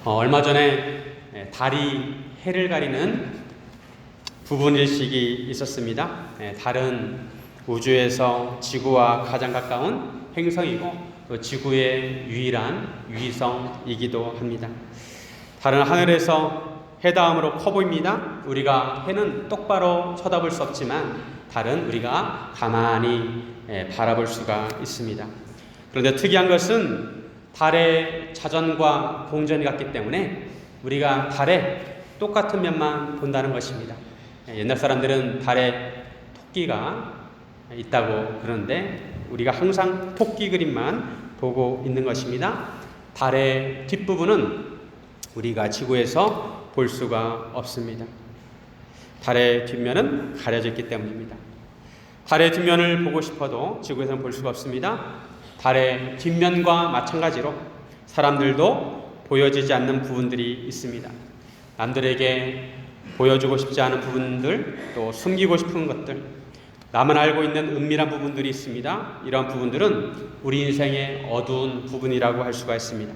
얼마 전에 달이 해를 가리는 부분일식이 있었습니다. 달은 우주에서 지구와 가장 가까운 행성이고 또 지구의 유일한 위성이기도 합니다. 달은 하늘에서 해 다음으로 커 보입니다. 우리가 해는 똑바로 쳐다볼 수 없지만 달은 우리가 가만히 바라볼 수가 있습니다. 그런데 특이한 것은 달의 자전과 공전이 같기 때문에 우리가 달에 똑같은 면만 본다는 것입니다. 옛날 사람들은 달에 토끼가 있다고 그러는데 우리가 항상 토끼 그림만 보고 있는 것입니다. 달의 뒷부분은 우리가 지구에서 볼 수가 없습니다. 달의 뒷면은 가려져 있기 때문입니다. 달의 뒷면을 보고 싶어도 지구에서는 볼 수가 없습니다. 달의 뒷면과 마찬가지로 사람들도 보여지지 않는 부분들이 있습니다. 남들에게 보여주고 싶지 않은 부분들, 또 숨기고 싶은 것들, 나만 알고 있는 은밀한 부분들이 있습니다. 이런 부분들은 우리 인생의 어두운 부분이라고 할 수가 있습니다.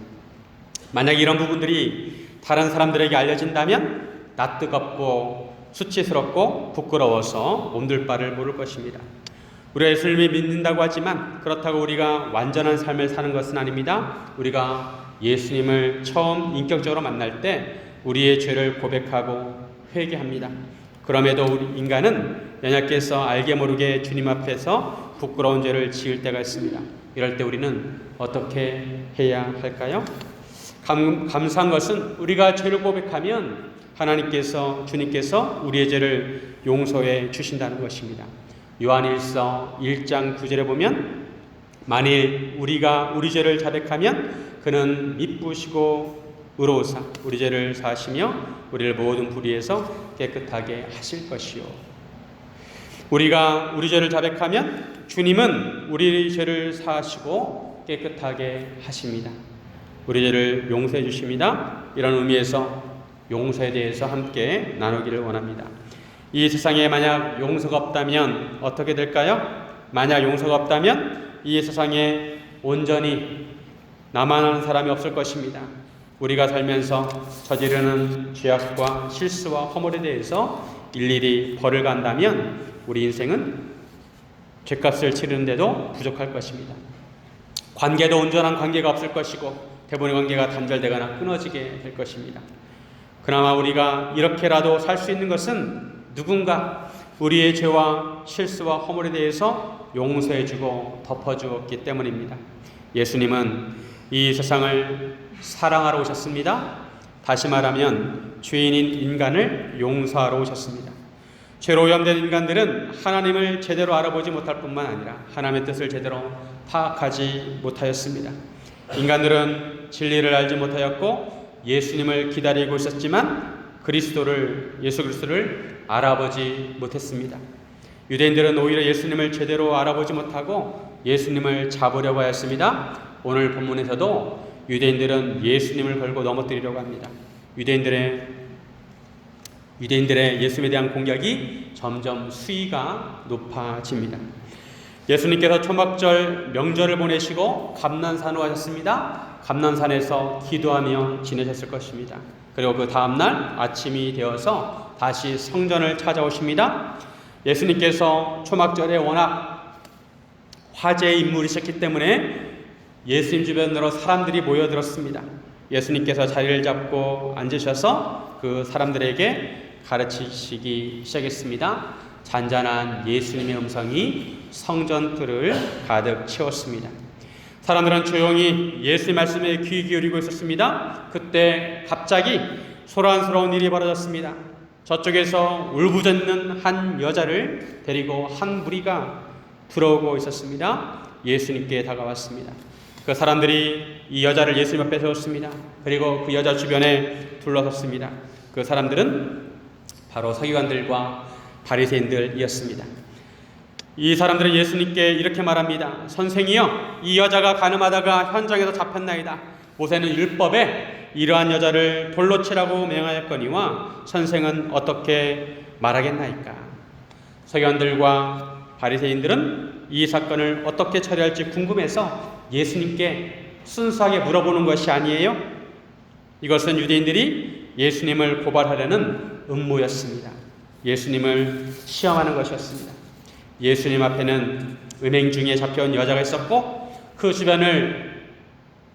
만약 이런 부분들이 다른 사람들에게 알려진다면 낯뜨겁고 수치스럽고 부끄러워서 몸둘 바를 모를 것입니다. 우리가 예수님을 믿는다고 하지만 그렇다고 우리가 완전한 삶을 사는 것은 아닙니다. 우리가 예수님을 처음 인격적으로 만날 때 우리의 죄를 고백하고 회개합니다. 그럼에도 우리 인간은 연약해서 알게 모르게 주님 앞에서 부끄러운 죄를 지을 때가 있습니다. 이럴 때 우리는 어떻게 해야 할까요? 감사한 것은 우리가 죄를 고백하면 주님께서 우리의 죄를 용서해 주신다는 것입니다. 요한일서 1장 9절에 보면 만일 우리가 우리 죄를 자백하면 그는 미쁘시고 의로우사 우리 죄를 사하시며 우리를 모든 불의에서 깨끗하게 하실 것이요. 우리가 우리 죄를 자백하면 주님은 우리 죄를 사하시고 깨끗하게 하십니다. 우리 죄를 용서해 주십니다. 이런 의미에서 용서에 대해서 함께 나누기를 원합니다. 이 세상에 만약 용서가 없다면 어떻게 될까요? 만약 용서가 없다면 이 세상에 온전히 나만 아는 사람이 없을 것입니다. 우리가 살면서 저지르는 죄악과 실수와 허물에 대해서 일일이 벌을 간다면 우리 인생은 죄값을 치르는데도 부족할 것입니다. 관계도 온전한 관계가 없을 것이고 대부분의 관계가 단절되거나 끊어지게 될 것입니다. 그나마 우리가 이렇게라도 살 수 있는 것은 누군가 우리의 죄와 실수와 허물에 대해서 용서해주고 덮어주었기 때문입니다. 예수님은 이 세상을 사랑하러 오셨습니다. 다시 말하면 죄인인 인간을 용서하러 오셨습니다. 죄로 오염된 인간들은 하나님을 제대로 알아보지 못할 뿐만 아니라 하나님의 뜻을 제대로 파악하지 못하였습니다. 인간들은 진리를 알지 못하였고 예수님을 기다리고 있었지만 예수 그리스도를 알아보지 못했습니다. 유대인들은 오히려 예수님을 제대로 알아보지 못하고 예수님을 잡으려고 하였습니다. 오늘 본문에서도 유대인들은 예수님을 걸고 넘어뜨리려고 합니다. 유대인들의 예수님에 대한 공격이 점점 수위가 높아집니다. 예수님께서 초막절 명절을 보내시고 감난산으로 가셨습니다. 감난산에서 기도하며 지내셨을 것입니다. 그리고 그 다음날 아침이 되어서 다시 성전을 찾아오십니다. 예수님께서 초막절에 워낙 화제의 인물이셨기 때문에 예수님 주변으로 사람들이 모여들었습니다. 예수님께서 자리를 잡고 앉으셔서 그 사람들에게 가르치시기 시작했습니다. 잔잔한 예수님의 음성이 성전뜰을 가득 채웠습니다. 사람들은 조용히 예수의 말씀에 귀 기울이고 있었습니다. 그때 갑자기 소란스러운 일이 벌어졌습니다. 저쪽에서 울부짖는 한 여자를 데리고 한 무리가 들어오고 있었습니다. 예수님께 다가왔습니다. 그 사람들이 이 여자를 예수님 앞에 세웠습니다. 그리고 그 여자 주변에 둘러섰습니다. 그 사람들은 바로 서기관들과 바리새인들이었습니다. 이 사람들은 예수님께 이렇게 말합니다. 선생이여, 이 여자가 간음하다가 현장에서 잡혔나이다. 모세는 율법에 이러한 여자를 돌로 치라고 명하였거니와 선생은 어떻게 말하겠나이까. 서기관들과 바리새인들은 이 사건을 어떻게 처리할지 궁금해서 예수님께 순수하게 물어보는 것이 아니에요. 이것은 유대인들이 예수님을 고발하려는 음모였습니다. 예수님을 시험하는 것이었습니다. 예수님 앞에는 은행 중에 잡혀온 여자가 있었고 그 주변을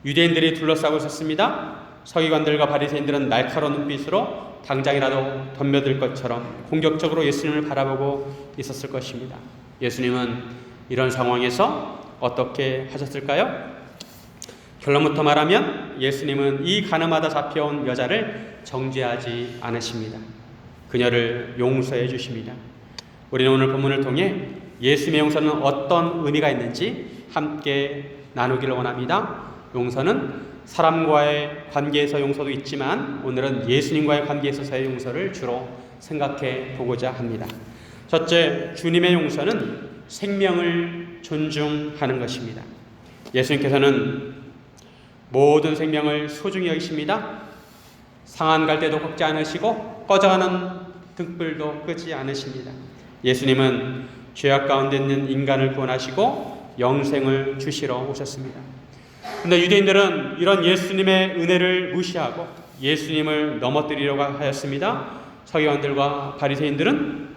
유대인들이 둘러싸고 있었습니다. 서기관들과 바리새인들은 날카로운 눈빛으로 당장이라도 덤벼들 것처럼 공격적으로 예수님을 바라보고 있었을 것입니다. 예수님은 이런 상황에서 어떻게 하셨을까요? 결론부터 말하면 예수님은 이 가늠하다 잡혀온 여자를 정죄하지 않으십니다. 그녀를 용서해 주십니다. 우리는 오늘 본문을 통해 예수님의 용서는 어떤 의미가 있는지 함께 나누기를 원합니다. 용서는 사람과의 관계에서 용서도 있지만 오늘은 예수님과의 관계에 있어서의 용서를 주로 생각해 보고자 합니다. 첫째, 주님의 용서는 생명을 존중하는 것입니다. 예수님께서는 모든 생명을 소중히 여기십니다. 상한 갈대도 꺾지 않으시고 꺼져가는 등불도 끄지 않으십니다. 예수님은 죄악 가운데 있는 인간을 구원하시고 영생을 주시러 오셨습니다. 그런데 유대인들은 이런 예수님의 은혜를 무시하고 예수님을 넘어뜨리려고 하였습니다. 서기관들과 바리새인들은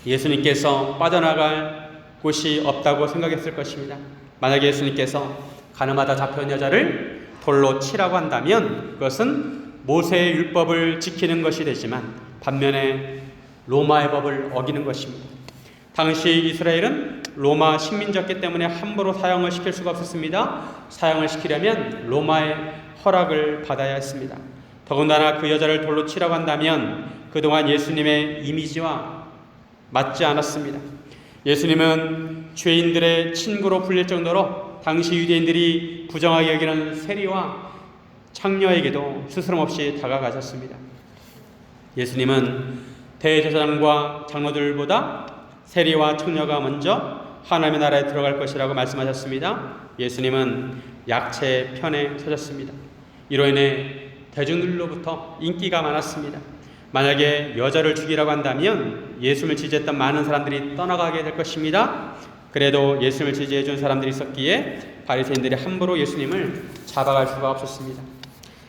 예수님께서 빠져나갈 곳이 없다고 생각했을 것입니다. 만약에 예수님께서 가늠하다 잡혀온 여자를 돌로 치라고 한다면 그것은 모세의 율법을 지키는 것이 되지만 반면에 로마의 법을 어기는 것입니다. 당시 이스라엘은 로마 식민지였기 때문에 함부로 사형을 시킬 수가 없었습니다. 사형을 시키려면 로마의 허락을 받아야 했습니다. 더군다나 그 여자를 돌로 치라고 한다면 그동안 예수님의 이미지와 맞지 않았습니다. 예수님은 죄인들의 친구로 불릴 정도로 당시 유대인들이 부정하게 여기는 세리와 창녀에게도 스스럼없이 다가가셨습니다. 예수님은 대제사장과 장로들보다 세리와 청녀가 먼저 하나님의 나라에 들어갈 것이라고 말씀하셨습니다. 예수님은 약체의 편에 서셨습니다. 이로 인해 대중들로부터 인기가 많았습니다. 만약에 여자를 죽이라고 한다면 예수님을 지지했던 많은 사람들이 떠나가게 될 것입니다. 그래도 예수님을 지지해 준 사람들이 있었기에 바리새인들이 함부로 예수님을 잡아갈 수가 없었습니다.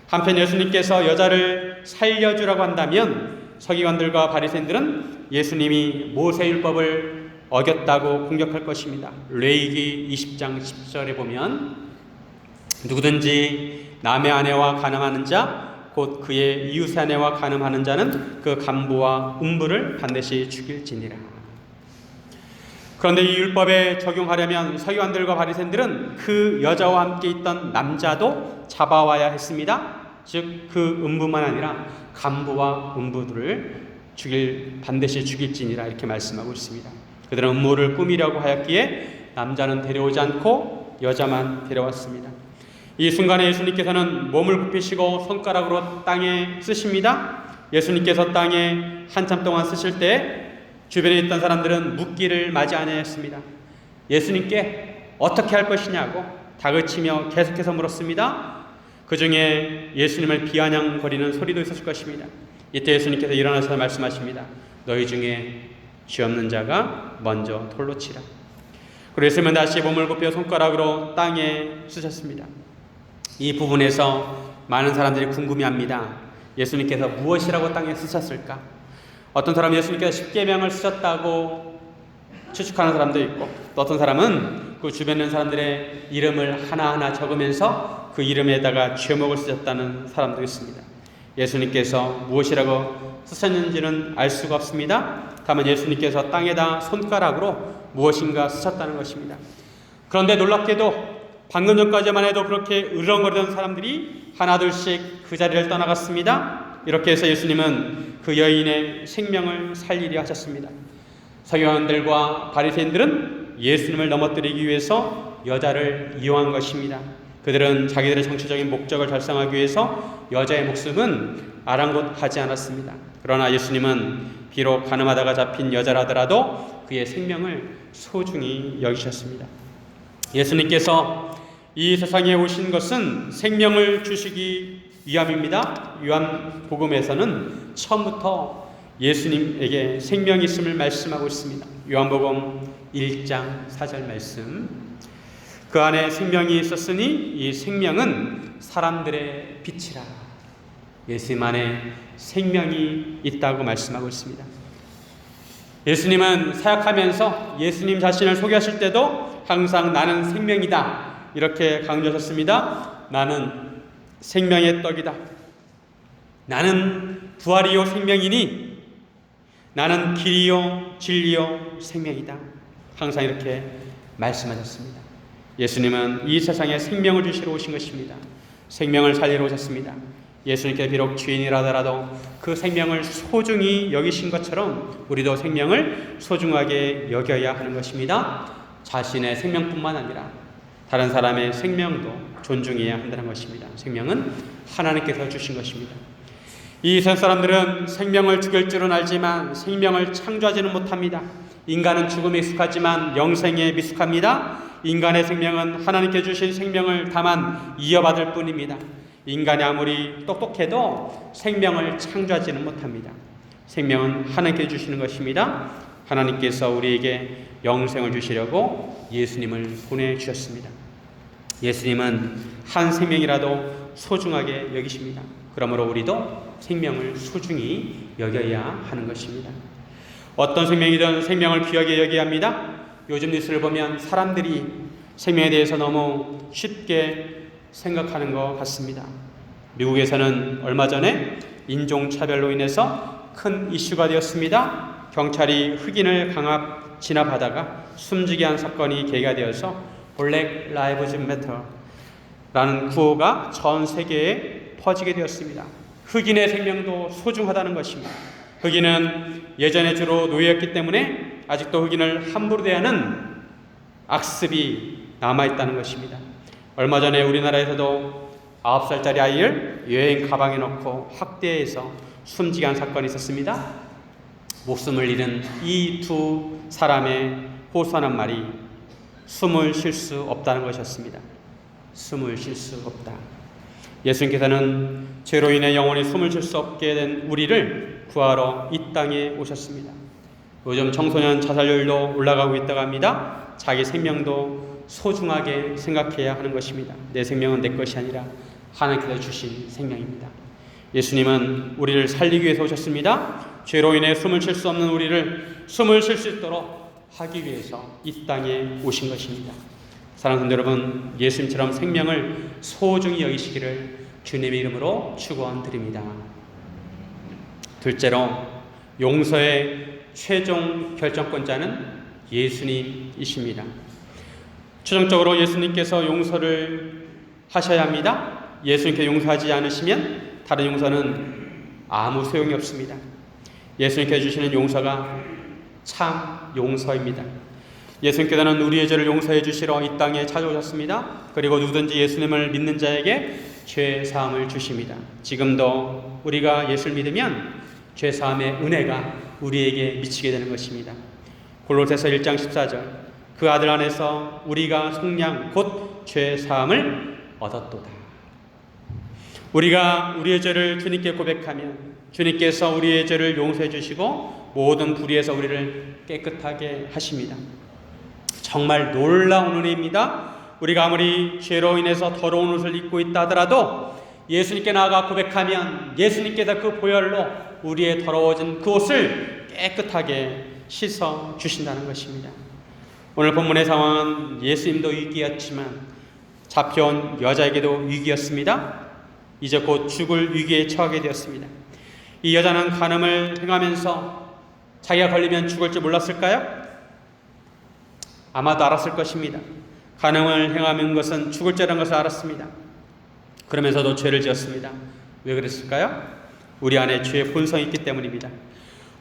한편 예수님께서 여자를 살려주라고 한다면 서기관들과 바리새인들은 예수님이 모세율법을 어겼다고 공격할 것입니다. 레위기 20장 10절에 보면 누구든지 남의 아내와 간음하는 자 곧 그의 이웃의 아내와 간음하는 자는 그 간부와 음부를 반드시 죽일지니라. 그런데 이 율법에 적용하려면 서기관들과 바리새인들은 그 여자와 함께 있던 남자도 잡아와야 했습니다. 즉 그 음부만 아니라 간부와 음부들을 반드시 죽일지니라 이렇게 말씀하고 있습니다. 그들은 음모를 꾸미려고 하였기에 남자는 데려오지 않고 여자만 데려왔습니다. 이 순간에 예수님께서는 몸을 굽히시고 손가락으로 땅에 쓰십니다. 예수님께서 땅에 한참 동안 쓰실 때 주변에 있던 사람들은 묻기를 맞이 아니하였습니다. 예수님께 어떻게 할 것이냐고 다그치며 계속해서 물었습니다. 그 중에 예수님을 비아냥거리는 소리도 있었을 것입니다. 이때 예수님께서 일어나서 말씀하십니다. 너희 중에 죄 없는 자가 먼저 돌로 치라. 그리고 예수님은 다시 몸을 굽혀 손가락으로 땅에 쓰셨습니다. 이 부분에서 많은 사람들이 궁금해합니다. 예수님께서 무엇이라고 땅에 쓰셨을까? 어떤 사람은 예수님께서 십계명을 쓰셨다고 추측하는 사람도 있고 또 어떤 사람은 그 주변에 있는 사람들의 이름을 하나하나 적으면서 그 이름에다가 죄목을 쓰셨다는 사람도 있습니다. 예수님께서 무엇이라고 쓰셨는지는 알 수가 없습니다. 다만 예수님께서 땅에다 손가락으로 무엇인가 쓰셨다는 것입니다. 그런데 놀랍게도 방금 전까지만 해도 그렇게 으르렁거리던 사람들이 하나둘씩 그 자리를 떠나갔습니다. 이렇게 해서 예수님은 그 여인의 생명을 살리려 하셨습니다. 서기관들과 바리새인들은 예수님을 넘어뜨리기 위해서 여자를 이용한 것입니다. 그들은 자기들의 정치적인 목적을 달성하기 위해서 여자의 목숨은 아랑곳하지 않았습니다. 그러나 예수님은 비록 가늠하다가 잡힌 여자라더라도 그의 생명을 소중히 여기셨습니다. 예수님께서 이 세상에 오신 것은 생명을 주시기 위함입니다. 요한복음에서는 처음부터 예수님에게 생명이 있음을 말씀하고 있습니다. 요한복음 1장 4절 말씀. 그 안에 생명이 있었으니 이 생명은 사람들의 빛이라. 예수님 안에 생명이 있다고 말씀하고 있습니다. 예수님은 사역하면서 예수님 자신을 소개하실 때도 항상 나는 생명이다 이렇게 강조하셨습니다. 나는 생명의 떡이다. 나는 부활이요 생명이니 나는 길이요 진리요 생명이다. 항상 이렇게 말씀하셨습니다. 예수님은 이 세상에 생명을 주시러 오신 것입니다. 생명을 살리러 오셨습니다. 예수님께 비록 죄인이라더라도 그 생명을 소중히 여기신 것처럼 우리도 생명을 소중하게 여겨야 하는 것입니다. 자신의 생명뿐만 아니라 다른 사람의 생명도 존중해야 한다는 것입니다. 생명은 하나님께서 주신 것입니다. 이 세상 사람들은 생명을 죽일 줄은 알지만 생명을 창조하지는 못합니다. 인간은 죽음에 익숙하지만 영생에 미숙합니다. 인간의 생명은 하나님께 주신 생명을 다만 이어받을 뿐입니다. 인간이 아무리 똑똑해도 생명을 창조하지는 못합니다. 생명은 하나님께 주시는 것입니다. 하나님께서 우리에게 영생을 주시려고 예수님을 보내주셨습니다. 예수님은 한 생명이라도 소중하게 여기십니다. 그러므로 우리도 생명을 소중히 여겨야 하는 것입니다. 어떤 생명이든 생명을 귀하게 여겨야 합니다. 요즘 뉴스를 보면 사람들이 생명에 대해서 너무 쉽게 생각하는 것 같습니다. 미국에서는 얼마 전에 인종차별로 인해서 큰 이슈가 되었습니다. 경찰이 흑인을 진압하다가 숨지게 한 사건이 계기가 되어서 Black Lives Matter라는 구호가 전 세계에 퍼지게 되었습니다. 흑인의 생명도 소중하다는 것입니다. 흑인은 예전에 주로 노예였기 때문에 아직도 흑인을 함부로 대하는 악습이 남아있다는 것입니다. 얼마 전에 우리나라에서도 9살짜리 아이를 여행 가방에 넣고 학대해서 숨지게 한 사건이 있었습니다. 목숨을 잃은 이 두 사람의 호소하는 말이 숨을 쉴 수 없다는 것이었습니다. 숨을 쉴 수 없다. 예수님께서는 죄로 인해 영원히 숨을 쉴 수 없게 된 우리를 구하러 이 땅에 오셨습니다. 요즘 청소년 자살률도 올라가고 있다고 합니다. 자기 생명도 소중하게 생각해야 하는 것입니다. 내 생명은 내 것이 아니라 하나님께서 주신 생명입니다. 예수님은 우리를 살리기 위해서 오셨습니다. 죄로 인해 숨을 쉴 수 없는 우리를 숨을 쉴 수 있도록 하기 위해서 이 땅에 오신 것입니다. 사랑하는 성도 여러분, 예수님처럼 생명을 소중히 여기시기를 주님의 이름으로 축원드립니다. 둘째로, 용서의 최종 결정권자는 예수님이십니다. 최종적으로 예수님께서 용서를 하셔야 합니다. 예수님께 용서하지 않으시면 다른 용서는 아무 소용이 없습니다. 예수님께 주시는 용서가 참 용서입니다. 예수님께서는 우리의 죄를 용서해 주시러 이 땅에 찾아오셨습니다. 그리고 누구든지 예수님을 믿는 자에게 죄 사함을 주십니다. 지금도 우리가 예수를 믿으면 죄 사함의 은혜가 우리에게 미치게 되는 것입니다. 골로새서 1장 14절, 그 아들 안에서 우리가 속량 곧 죄 사함을 얻었도다. 우리가 우리의 죄를 주님께 고백하면 주님께서 우리의 죄를 용서해 주시고 모든 불의에서 우리를 깨끗하게 하십니다. 정말 놀라운 은혜입니다. 우리가 아무리 죄로 인해서 더러운 옷을 입고 있다 하더라도 예수님께 나아가 고백하면 예수님께서 그 보혈로 우리의 더러워진 그 옷을 깨끗하게 씻어 주신다는 것입니다. 오늘 본문의 상황은 예수님도 위기였지만 잡혀온 여자에게도 위기였습니다. 이제 곧 죽을 위기에 처하게 되었습니다. 이 여자는 간음을 행하면서 자기가 걸리면 죽을 줄 몰랐을까요? 아마도 알았을 것입니다. 간음을 행하는 것은 죽을 죄라는 것을 알았습니다. 그러면서도 죄를 지었습니다. 왜 그랬을까요? 우리 안에 죄의 본성이 있기 때문입니다.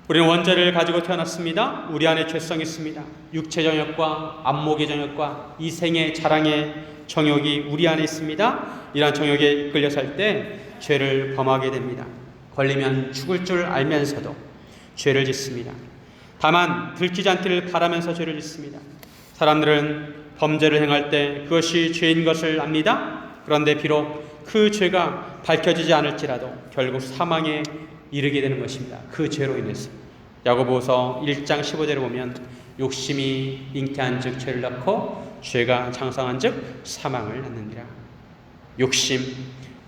우리는 원죄를 가지고 태어났습니다. 우리 안에 죄성이 있습니다. 육체 정욕과 안목의 정욕과 이생의 자랑의 정욕이 우리 안에 있습니다. 이러한 정욕에 이끌려 살 때 죄를 범하게 됩니다. 걸리면 죽을 줄 알면서도 죄를 짓습니다. 다만 들키지 않기를 바라면서 죄를 짓습니다. 사람들은 범죄를 행할 때 그것이 죄인 것을 압니다. 그런데 비록 그 죄가 밝혀지지 않을지라도 결국 사망에 이르게 되는 것입니다. 그 죄로 인해서. 야고보서 1장 15절에 보면 욕심이 잉태한 즉 죄를 낳고 죄가 장성한 즉 사망을 낳느니라. 욕심,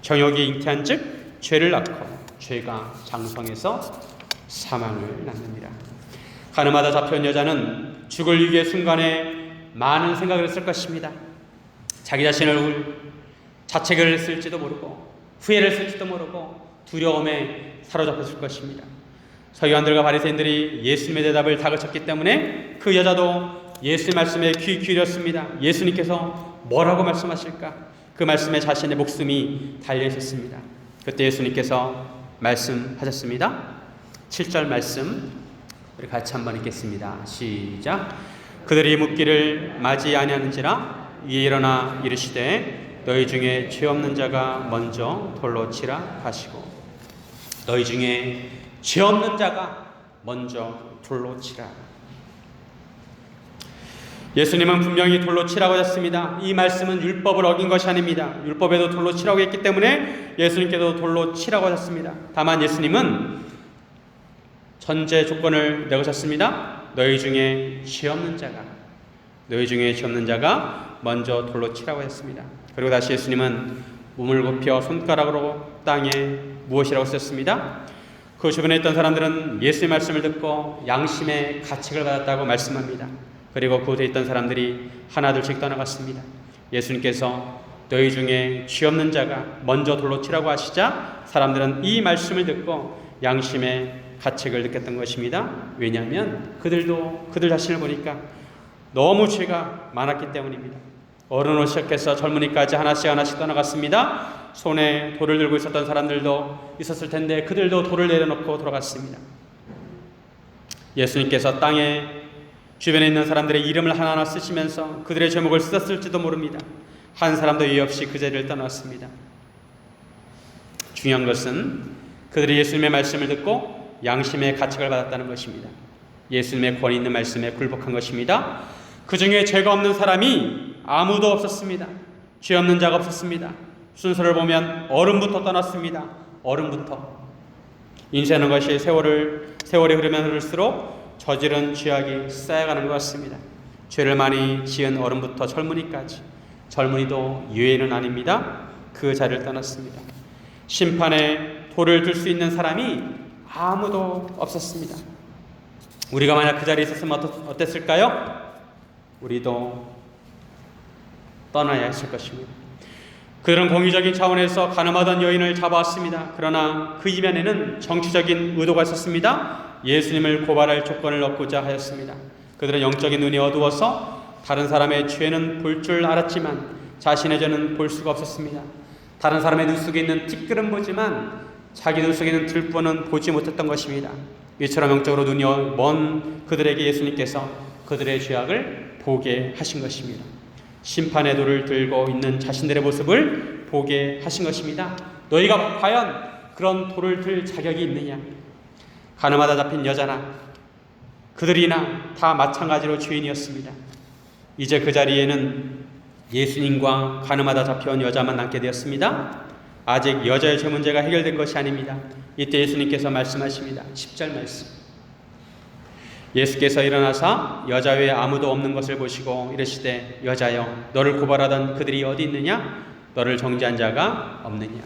정욕이 잉태한 즉 죄를 낳고 죄가 장성해서 사망을 낳느니라. 가늠하다 잡혀온 여자는 죽을 위기의 순간에 많은 생각을 했을 것입니다. 자기 자신을 자책을 했을지도 모르고 후회를 했을지도 모르고 두려움에 사로잡혔을 것입니다. 서기관들과 바리새인들이 예수님의 대답을 다그쳤기 때문에 그 여자도 예수의 말씀에 귀 기울였습니다. 예수님께서 뭐라고 말씀하실까? 그 말씀에 자신의 목숨이 달려 있었습니다. 그때 예수님께서 말씀하셨습니다. 7절 말씀 우리 같이 한번 읽겠습니다. 시작. 그들이 묻기를 맞이 아니하는지라 이에 일어나 이르시되 너희 중에 죄 없는 자가 먼저 돌로 치라 하시고, 너희 중에 죄 없는 자가 먼저 돌로 치라. 예수님은 분명히 돌로 치라고 하셨습니다. 이 말씀은 율법을 어긴 것이 아닙니다. 율법에도 돌로 치라고 했기 때문에 예수님께도 돌로 치라고 하셨습니다. 다만 예수님은 전제 조건을 내놓으셨습니다. 너희 중에 죄 없는 자가 먼저 돌로 치라고 했습니다. 그리고 다시 예수님은 몸을 굽혀 손가락으로 땅에 무엇이라고 쓰셨습니다. 그 주변에 있던 사람들은 예수의 말씀을 듣고 양심의 가책을 받았다고 말씀합니다. 그리고 그곳에 있던 사람들이 하나둘씩 떠나갔습니다. 예수님께서 너희 중에 죄 없는 자가 먼저 돌로 치라고 하시자 사람들은 이 말씀을 듣고 양심의 가책을 느꼈던 것입니다. 왜냐하면 그들 자신을 보니까 너무 죄가 많았기 때문입니다. 어른으로 시작해서 젊은이까지 하나씩 떠나갔습니다. 손에 돌을 들고 있었던 사람들도 있었을 텐데 그들도 돌을 내려놓고 돌아갔습니다. 예수님께서 땅에 주변에 있는 사람들의 이름을 하나하나 쓰시면서 그들의 제목을 쓰셨을지도 모릅니다. 한 사람도 예의 없이 그 자리를 떠났습니다. 중요한 것은 그들이 예수님의 말씀을 듣고 양심의 가책을 받았다는 것입니다. 예수님의 권위 있는 말씀에 굴복한 것입니다. 그 중에 죄가 없는 사람이 아무도 없었습니다. 죄 없는 자가 없었습니다. 순서를 보면 어른부터 떠났습니다. 어른부터. 인생하는 것이 세월이 흐르면 흐를수록 저지른 죄악이 쌓여가는 것 같습니다. 죄를 많이 지은 어른부터 젊은이까지. 젊은이도 유예는 아닙니다. 그 자리를 떠났습니다. 심판에 돌을 들 수 있는 사람이 아무도 없었습니다. 우리가 만약 그 자리에 있었으면 어땠을까요? 우리도 떠나야 했을 것입니다. 그들은 공의적인 차원에서 가늠하던 여인을 잡아왔습니다. 그러나 그 이면에는 정치적인 의도가 있었습니다. 예수님을 고발할 조건을 얻고자 하였습니다. 그들은 영적인 눈이 어두워서 다른 사람의 죄는 볼 줄 알았지만 자신의 죄는 볼 수가 없었습니다. 다른 사람의 눈 속에 있는 티끌은 보지만 자기 눈 속에 있는 들보는 보지 못했던 것입니다. 이처럼 영적으로 눈이 먼 그들에게 예수님께서 그들의 죄악을 보게 하신 것입니다. 심판의 돌을 들고 있는 자신들의 모습을 보게 하신 것입니다. 너희가 과연 그런 돌을 들 자격이 있느냐? 가늠하다 잡힌 여자나 그들이나 다 마찬가지로 죄인이었습니다. 이제 그 자리에는 예수님과 가늠하다 잡혀온 여자만 남게 되었습니다. 아직 여자의 죄 문제가 해결된 것이 아닙니다. 이때 예수님께서 말씀하십니다. 10절 말씀. 예수께서 일어나사 여자 외에 아무도 없는 것을 보시고 이르시되 여자여 너를 고발하던 그들이 어디 있느냐? 너를 정죄한 자가 없느냐?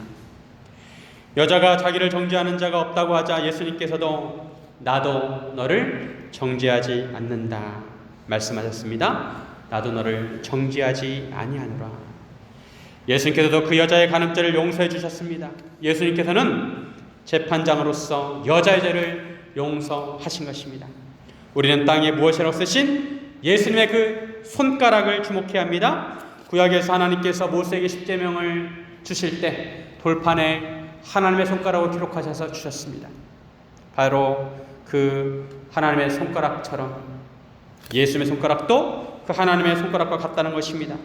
여자가 자기를 정죄하는 자가 없다고 하자 예수님께서도 나도 너를 정죄하지 않는다 말씀하셨습니다. 나도 너를 정죄하지 아니하노라. 예수님께서도 그 여자의 간음죄를 용서해 주셨습니다. 예수님께서는 재판장으로서 여자의 죄를 용서하신 것입니다. 우리는 땅에 무엇이라고 쓰신 예수님의 그 손가락을 주목해야 합니다. 구약에서 하나님께서 모세에게 십계명을 주실 때 돌판에 하나님의 손가락을 기록하셔서 주셨습니다. 바로 그 하나님의 손가락처럼 예수님의 손가락도 그 하나님의 손가락과 같다는 것입니다.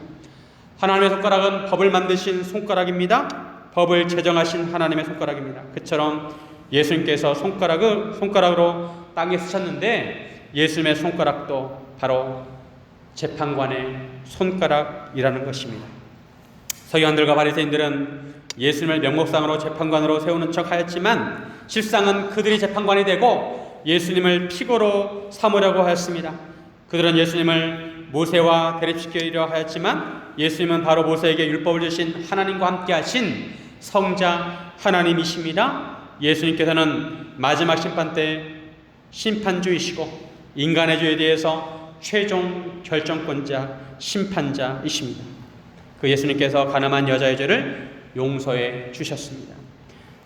하나님의 손가락은 법을 만드신 손가락입니다. 법을 제정하신 하나님의 손가락입니다. 그처럼 예수님께서 손가락으로 땅에 쓰셨는데 예수님의 손가락도 바로 재판관의 손가락이라는 것입니다. 서기관들과 바리새인들은 예수님을 명목상으로 재판관으로 세우는 척 하였지만 실상은 그들이 재판관이 되고 예수님을 피고로 삼으려고 하였습니다. 그들은 예수님을 모세와 대립시키려 하였지만 예수님은 바로 모세에게 율법을 주신 하나님과 함께 하신 성자 하나님이십니다. 예수님께서는 마지막 심판 때 심판주이시고 인간의 죄에 대해서 최종 결정권자, 심판자이십니다. 그 예수님께서 가늠한 여자의 죄를 용서해 주셨습니다.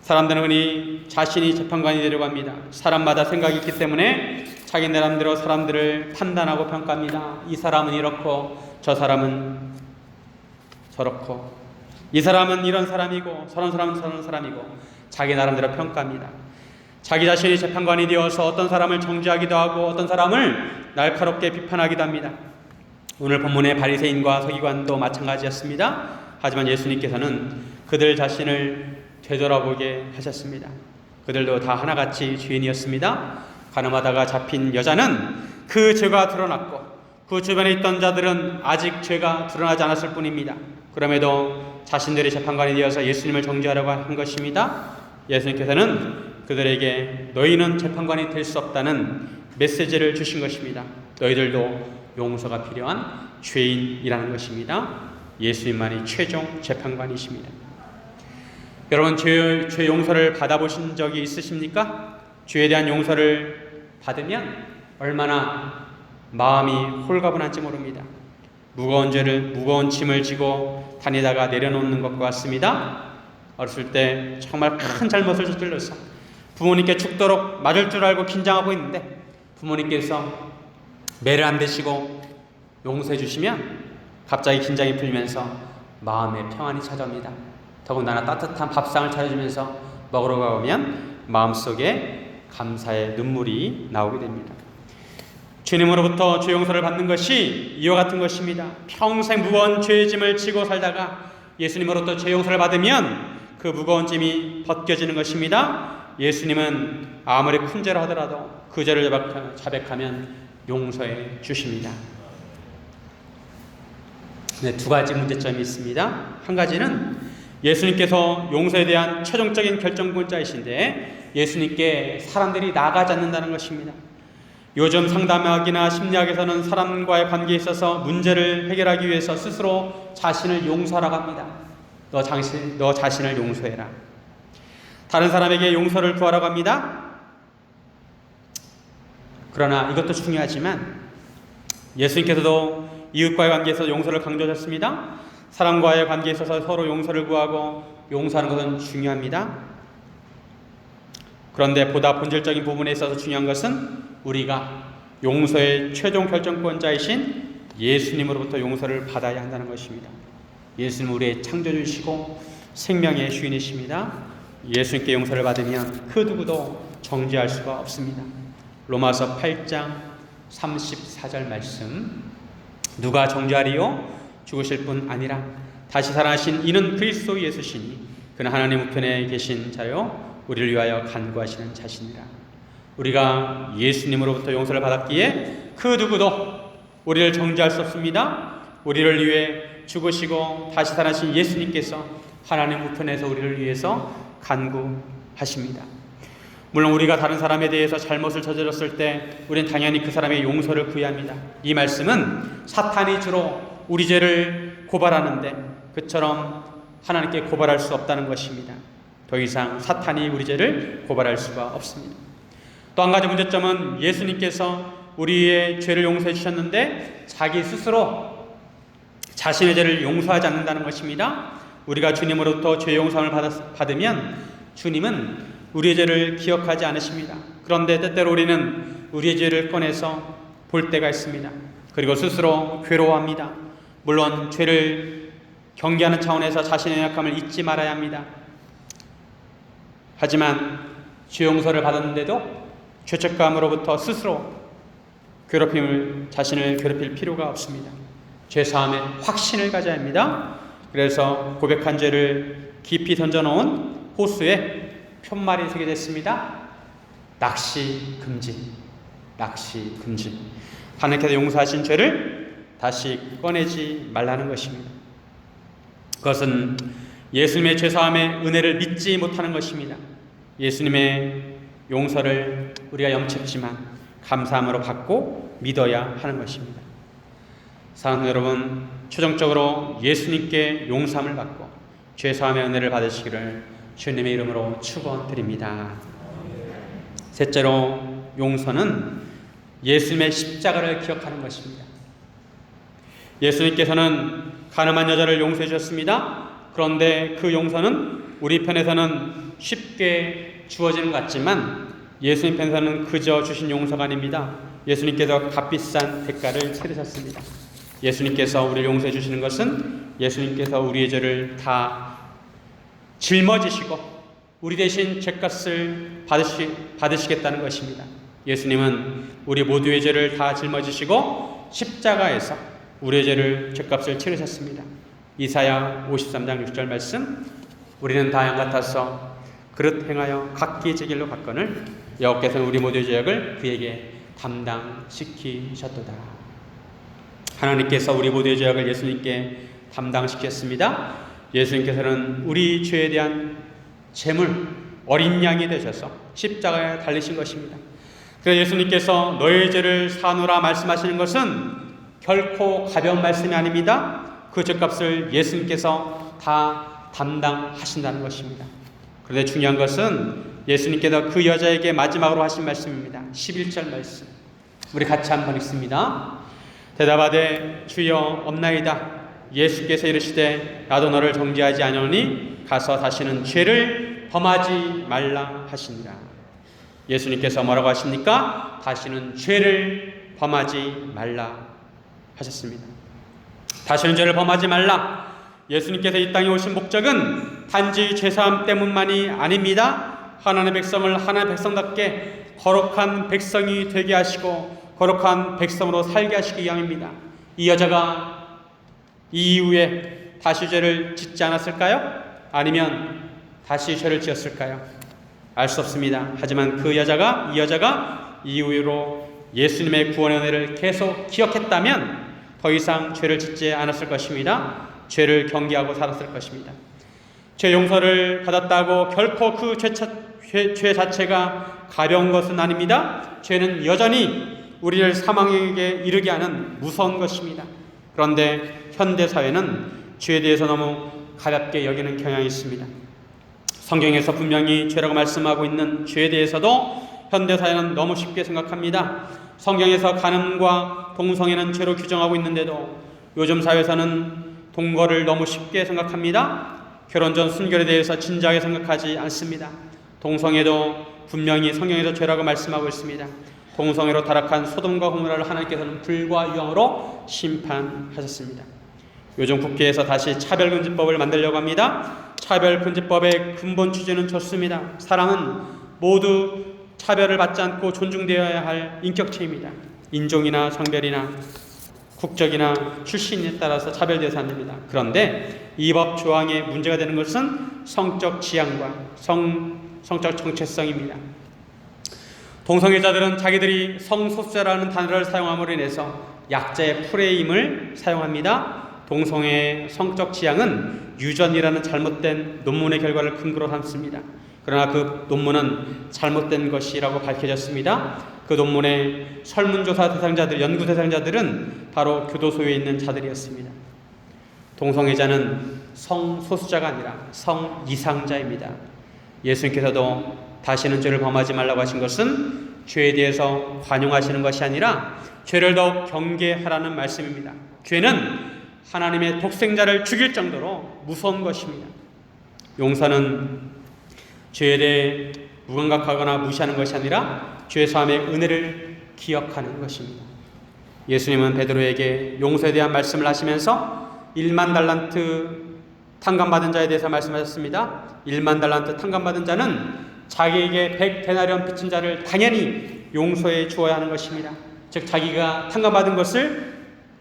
사람들은 흔히 자신이 재판관이 되려고 합니다. 사람마다 생각이 있기 때문에 자기 나름대로 사람들을 판단하고 평가합니다. 이 사람은 이렇고 저 사람은 저렇고, 이 사람은 이런 사람이고 저런 사람은 저런 사람이고, 자기 나름대로 평가합니다. 자기 자신이 재판관이 되어서 어떤 사람을 정죄하기도 하고 어떤 사람을 날카롭게 비판하기도 합니다. 오늘 본문의 바리새인과 서기관도 마찬가지였습니다. 하지만 예수님께서는 그들 자신을 되돌아보게 하셨습니다. 그들도 다 하나같이 죄인이었습니다. 가늠하다가 잡힌 여자는 그 죄가 드러났고 그 주변에 있던 자들은 아직 죄가 드러나지 않았을 뿐입니다. 그럼에도 자신들이 재판관이 되어서 예수님을 정죄하려고 한 것입니다. 예수님께서는 그들에게 너희는 재판관이 될 수 없다는 메시지를 주신 것입니다. 너희들도 용서가 필요한 죄인이라는 것입니다. 예수님만이 최종 재판관이십니다. 여러분, 죄 용서를 받아보신 적이 있으십니까? 죄에 대한 용서를 받으면 얼마나 마음이 홀가분한지 모릅니다. 무거운 짐을 지고 다니다가 내려놓는 것과 같습니다. 어렸을 때 정말 큰 잘못을 저질러서 부모님께 죽도록 맞을 줄 알고 긴장하고 있는데 부모님께서 매를 안 대시고 용서해 주시면 갑자기 긴장이 풀리면서 마음에 평안이 찾아옵니다. 더군다나 따뜻한 밥상을 차려주면서 먹으러 가보면 마음속에 감사의 눈물이 나오게 됩니다. 주님으로부터 죄 용서를 받는 것이 이와 같은 것입니다. 평생 무거운 죄의 짐을 지고 살다가 예수님으로부터 죄 용서를 받으면 그 무거운 짐이 벗겨지는 것입니다. 예수님은 아무리 큰 죄를 하더라도 그 죄를 자백하면 용서해 주십니다. 네, 두 가지 문제점이 있습니다. 한 가지는 예수님께서 용서에 대한 최종적인 결정권자이신데 예수님께 사람들이 나가지 않는다는 것입니다. 요즘 상담학이나 심리학에서는 사람과의 관계에 있어서 문제를 해결하기 위해서 스스로 자신을 용서하라고 합니다. 너 자신을 용서해라. 다른 사람에게 용서를 구하라고 합니다. 그러나 이것도 중요하지만 예수님께서도 이웃과의 관계에서 용서를 강조하셨습니다. 사람과의 관계에 있어서 서로 용서를 구하고 용서하는 것은 중요합니다. 그런데 보다 본질적인 부분에 있어서 중요한 것은 우리가 용서의 최종 결정권자이신 예수님으로부터 용서를 받아야 한다는 것입니다. 예수님은 우리의 창조주시고 생명의 주인이십니다. 예수님께 용서를 받으면 그 누구도 정죄할 수가 없습니다. 로마서 8장 34절 말씀, 누가 정죄하리요? 죽으실 뿐 아니라 다시 살아나신 이는 그리스도 예수시니 그는 하나님 우편에 계신 자요 우리를 위하여 간구하시는 자시니라. 우리가 예수님으로부터 용서를 받았기에 그 누구도 우리를 정죄할 수 없습니다. 우리를 위해 죽으시고 다시 살아나신 예수님께서 하나님 우편에서 우리를 위해서 간구하십니다. 물론 우리가 다른 사람에 대해서 잘못을 저질렀을 때 우리는 당연히 그 사람의 용서를 구해야 합니다. 이 말씀은 사탄이 주로 우리 죄를 고발하는데 그처럼 하나님께 고발할 수 없다는 것입니다. 더 이상 사탄이 우리 죄를 고발할 수가 없습니다. 또 한 가지 문제점은 예수님께서 우리의 죄를 용서해 주셨는데 자기 스스로 자신의 죄를 용서하지 않는다는 것입니다. 우리가 주님으로부터 죄 용서를 받으면 주님은 우리의 죄를 기억하지 않으십니다. 그런데 때때로 우리는 우리의 죄를 꺼내서 볼 때가 있습니다. 그리고 스스로 괴로워합니다. 물론 죄를 경계하는 차원에서 자신의 연약함을 잊지 말아야 합니다. 하지만 죄 용서를 받았는데도 죄책감으로부터 스스로 자신을 괴롭힐 필요가 없습니다. 죄 사함에 확신을 가져야 합니다. 그래서 고백한 죄를 깊이 던져놓은 호수에 푯말이 서게 됐습니다. 낚시 금지. 낚시 금지. 하나님께서 용서하신 죄를 다시 꺼내지 말라는 것입니다. 그것은 예수님의 죄사함의 은혜를 믿지 못하는 것입니다. 예수님의 용서를 우리가 염치없지만 감사함으로 받고 믿어야 하는 것입니다. 사랑하는 여러분, 최종적으로 예수님께 용서함을 받고 죄사함의 은혜를 받으시기를 주님의 이름으로 축원드립니다. 셋째로, 용서는 예수님의 십자가를 기억하는 것입니다. 예수님께서는 가늠한 여자를 용서해 주셨습니다. 그런데 그 용서는 우리 편에서는 쉽게 주어지는 것 같지만 예수님 편에서는 그저 주신 용서가 아닙니다. 예수님께서 값비싼 대가를 치르셨습니다. 예수님께서 우리를 용서해 주시는 것은 예수님께서 우리의 죄를 다 짊어지시고 우리 대신 죄값을 받으시겠다는 것입니다. 예수님은 우리 모두의 죄를 다 짊어지시고 십자가에서 우리의 죄를 죄값을 치르셨습니다. 이사야 53장 6절 말씀, 우리는 다 양 같아서 그릇 행하여 각기 제 길로 갔거늘 여호와께서는 우리 모두의 죄악을 그에게 담당시키셨도다. 하나님께서 우리 모두의 죄악을 예수님께 담당시켰습니다. 예수님께서는 우리 죄에 대한 제물, 어린 양이 되셔서 십자가에 달리신 것입니다. 그래서 예수님께서 너의 죄를 사노라 말씀하시는 것은 결코 가벼운 말씀이 아닙니다. 그 죄값을 예수님께서 다 담당하신다는 것입니다. 그런데 중요한 것은 예수님께서 그 여자에게 마지막으로 하신 말씀입니다. 11절 말씀, 우리 같이 한번 읽습니다. 대답하되 주여 없나이다. 예수께서 이르시되 나도 너를 정죄하지 아니오니 가서 다시는 죄를 범하지 말라 하시니라. 예수님께서 뭐라고 하십니까? 다시는 죄를 범하지 말라 하셨습니다. 다시는 죄를 범하지 말라. 예수님께서 이 땅에 오신 목적은 단지 죄사함 때문만이 아닙니다. 하나님의 백성을 하나님의 백성답게 거룩한 백성이 되게 하시고 거룩한 백성으로 살게 하시기 위함입니다. 이 여자가 이 이후에 다시 죄를 짓지 않았을까요? 아니면 다시 죄를 지었을까요? 알 수 없습니다. 하지만 이 여자가 이후로 예수님의 구원의 은혜를 계속 기억했다면 더 이상 죄를 짓지 않았을 것입니다. 죄를 경계하고 살았을 것입니다. 죄 용서를 받았다고 결코 그 죄 자체가 가벼운 것은 아닙니다. 죄는 여전히 우리를 사망에게 이르게 하는 무서운 것입니다. 그런데 현대사회는 죄에 대해서 너무 가볍게 여기는 경향이 있습니다. 성경에서 분명히 죄라고 말씀하고 있는 죄에 대해서도 현대사회는 너무 쉽게 생각합니다. 성경에서 간음과 동성애는 죄로 규정하고 있는데도 요즘 사회에서는 동거를 너무 쉽게 생각합니다. 결혼 전 순결에 대해서 진지하게 생각하지 않습니다. 동성애도 분명히 성경에서 죄라고 말씀하고 있습니다. 동성애로 타락한 소돔과 고모라를 하나님께서는 불과 유황으로 심판하셨습니다. 요즘 국회에서 다시 차별금지법을 만들려고 합니다. 차별금지법의 근본 취지는 좋습니다. 사람은 모두 차별을 받지 않고 존중되어야 할 인격체입니다. 인종이나 성별이나 국적이나 출신에 따라서 차별되어서 안 됩니다. 그런데 이 법 조항에 문제가 되는 것은 성적 지향과 성적 정체성입니다. 동성애자들은 자기들이 성소수자라는 단어를 사용함으로 인해서 약자의 프레임을 사용합니다. 동성애의 성적 지향은 유전이라는 잘못된 논문의 결과를 근거로 삼습니다. 그러나 그 논문은 잘못된 것이라고 밝혀졌습니다. 그 논문의 설문조사 대상자들, 연구 대상자들은 바로 교도소에 있는 자들이었습니다. 동성애자는 성소수자가 아니라 성이상자입니다. 예수님께서도 다시는 죄를 범하지 말라고 하신 것은 죄에 대해서 관용하시는 것이 아니라 죄를 더욱 경계하라는 말씀입니다. 죄는 하나님의 독생자를 죽일 정도로 무서운 것입니다. 용서는 죄에 대해 무감각하거나 무시하는 것이 아니라 죄 사함의 은혜를 기억하는 것입니다. 예수님은 베드로에게 용서에 대한 말씀을 하시면서 1만 달란트 탕감받은 자에 대해서 말씀하셨습니다. 1만 달란트 탕감받은 자는 자기에게 100데나리온 빚진 자를 당연히 용서해 주어야 하는 것입니다. 즉 자기가 탕감받은 것을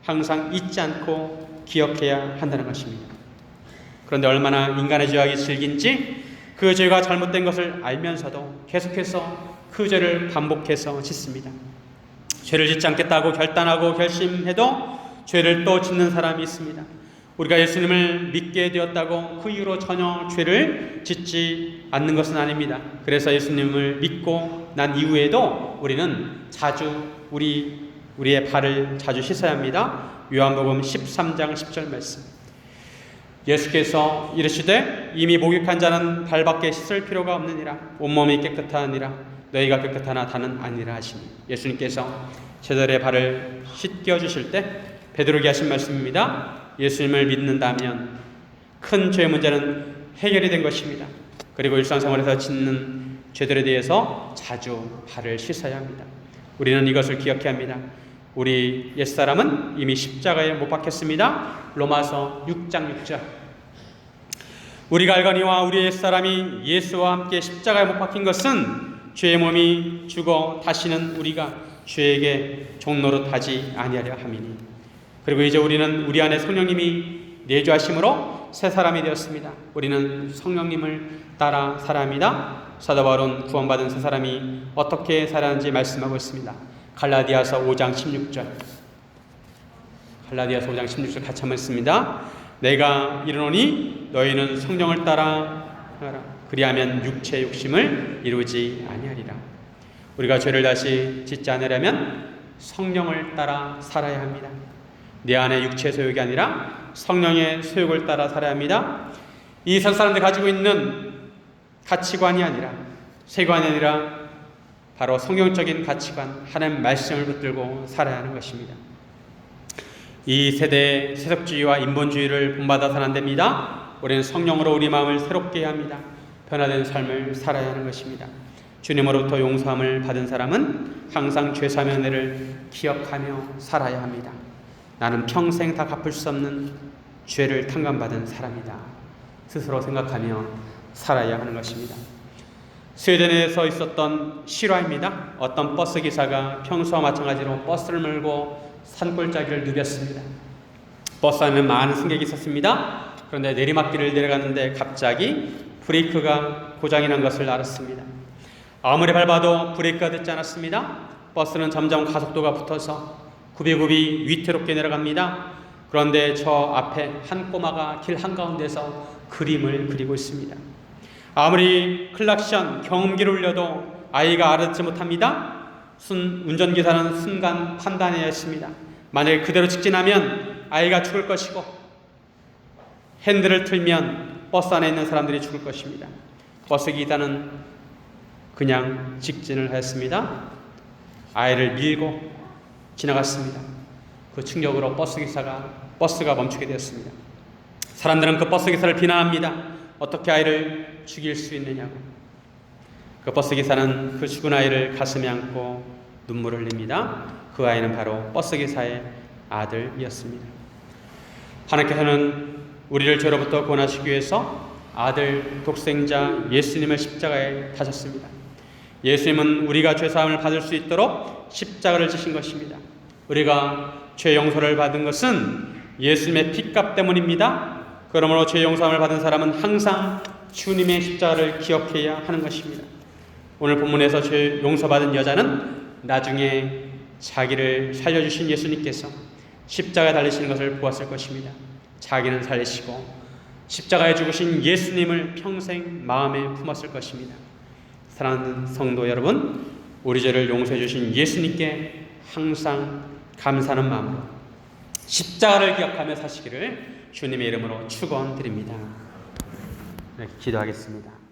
항상 잊지 않고 기억해야 한다는 것입니다. 그런데 얼마나 인간의 죄악이 질긴지 그 죄가 잘못된 것을 알면서도 계속해서 그 죄를 반복해서 짓습니다. 죄를 짓지 않겠다고 결단하고 결심해도 죄를 또 짓는 사람이 있습니다. 우리가 예수님을 믿게 되었다고 그 이후로 전혀 죄를 짓지 않는 것은 아닙니다. 그래서 예수님을 믿고 난 이후에도 우리는 자주 우리의 발을 자주 씻어야 합니다. 요한복음 13장 10절 말씀. 예수께서 이르시되 이미 목욕한 자는 발밖에 씻을 필요가 없느니라. 온몸이 깨끗하니라. 너희가 깨끗하나 다는 아니라 하시니. 예수님께서 제자들의 발을 씻겨 주실 때 베드로에게 하신 말씀입니다. 예수님을 믿는다면 큰 죄의 문제는 해결이 된 것입니다. 그리고 일상생활에서 짓는 죄들에 대해서 자주 발을 씻어야 합니다. 우리는 이것을 기억해야 합니다. 우리 옛사람은 이미 십자가에 못 박혔습니다. 로마서 6장 6절. 우리가 알거니와 우리 옛사람이 예수와 함께 십자가에 못 박힌 것은 죄의 몸이 죽어 다시는 우리가 죄에게 종노릇하지 아니하려 함이니. 그리고 이제 우리는 우리 안에 성령님이 내주하심으로 새 사람이 되었습니다. 우리는 성령님을 따라 살아야 합니다. 사도 바울은 구원받은 새 사람이 어떻게 살아야 하는지 말씀하고 있습니다. 갈라디아서 5장 16절. 갈라디아서 5장 16절 같이 한번 읽습니다. 내가 이르노니 너희는 성령을 따라 하라. 그리하면 육체의 욕심을 이루지 아니하리라. 우리가 죄를 다시 짓지 않으려면 성령을 따라 살아야 합니다. 내 안에 육체의 소욕이 아니라 성령의 소욕을 따라 살아야 합니다. 이 세상 사람들이 가지고 있는 가치관이 아니라, 세관이 아니라 바로 성경적인 가치관, 하나님 말씀을 붙들고 살아야 하는 것입니다. 이 세대의 세속주의와 인본주의를 본받아 서는 안 됩니다. 우리는 성령으로 우리 마음을 새롭게 해야 합니다. 변화된 삶을 살아야 하는 것입니다. 주님으로부터 용서함을 받은 사람은 항상 죄사함의 은혜를 기억하며 살아야 합니다. 나는 평생 다 갚을 수 없는 죄를 탕감받은 사람이다. 스스로 생각하며 살아야 하는 것입니다. 스웨덴에서 있었던 실화입니다. 어떤 버스 기사가 평소와 마찬가지로 버스를 몰고 산골짜기를 누볐습니다. 버스 안에는 많은 승객이 있었습니다. 그런데 내리막길을 내려가는데 갑자기 브레이크가 고장이 난 것을 알았습니다. 아무리 밟아도 브레이크가 듣지 않았습니다. 버스는 점점 가속도가 붙어서 굽이굽이 위태롭게 내려갑니다. 그런데 저 앞에 한 꼬마가 길 한가운데서 그림을 그리고 있습니다. 아무리 클락션, 경음기를 울려도 아이가 알아듣지 못합니다. 운전기사는 순간 판단해야 했습니다. 만약에 그대로 직진하면 아이가 죽을 것이고 핸들을 틀면 버스 안에 있는 사람들이 죽을 것입니다. 버스 기사는 그냥 직진을 했습니다. 아이를 밀고 지나갔습니다. 그 충격으로 버스가 멈추게 되었습니다. 사람들은 그 버스 기사를 비난합니다. 어떻게 아이를 죽일 수 있느냐고. 그 버스 기사는 그 죽은 아이를 가슴에 안고 눈물을 흘립니다. 그 아이는 바로 버스 기사의 아들이었습니다. 하나님께서는 우리를 죄로부터 구원하시기 위해서 아들 독생자 예수님을 십자가에 다셨습니다. 예수님은 우리가 죄사함을 받을 수 있도록 십자가를 지신 것입니다. 우리가 죄 용서를 받은 것은 예수님의 피값 때문입니다. 그러므로 죄 용서함을 받은 사람은 항상 주님의 십자가를 기억해야 하는 것입니다. 오늘 본문에서 죄 용서받은 여자는 나중에 자기를 살려주신 예수님께서 십자가에 달리시는 것을 보았을 것입니다. 자기는 살리시고 십자가에 죽으신 예수님을 평생 마음에 품었을 것입니다. 사랑하는 성도 여러분, 우리 죄를 용서해 주신 예수님께 항상 감사하는 마음으로 십자가를 기억하며 사시기를 주님의 이름으로 축원드립니다. 네, 기도하겠습니다.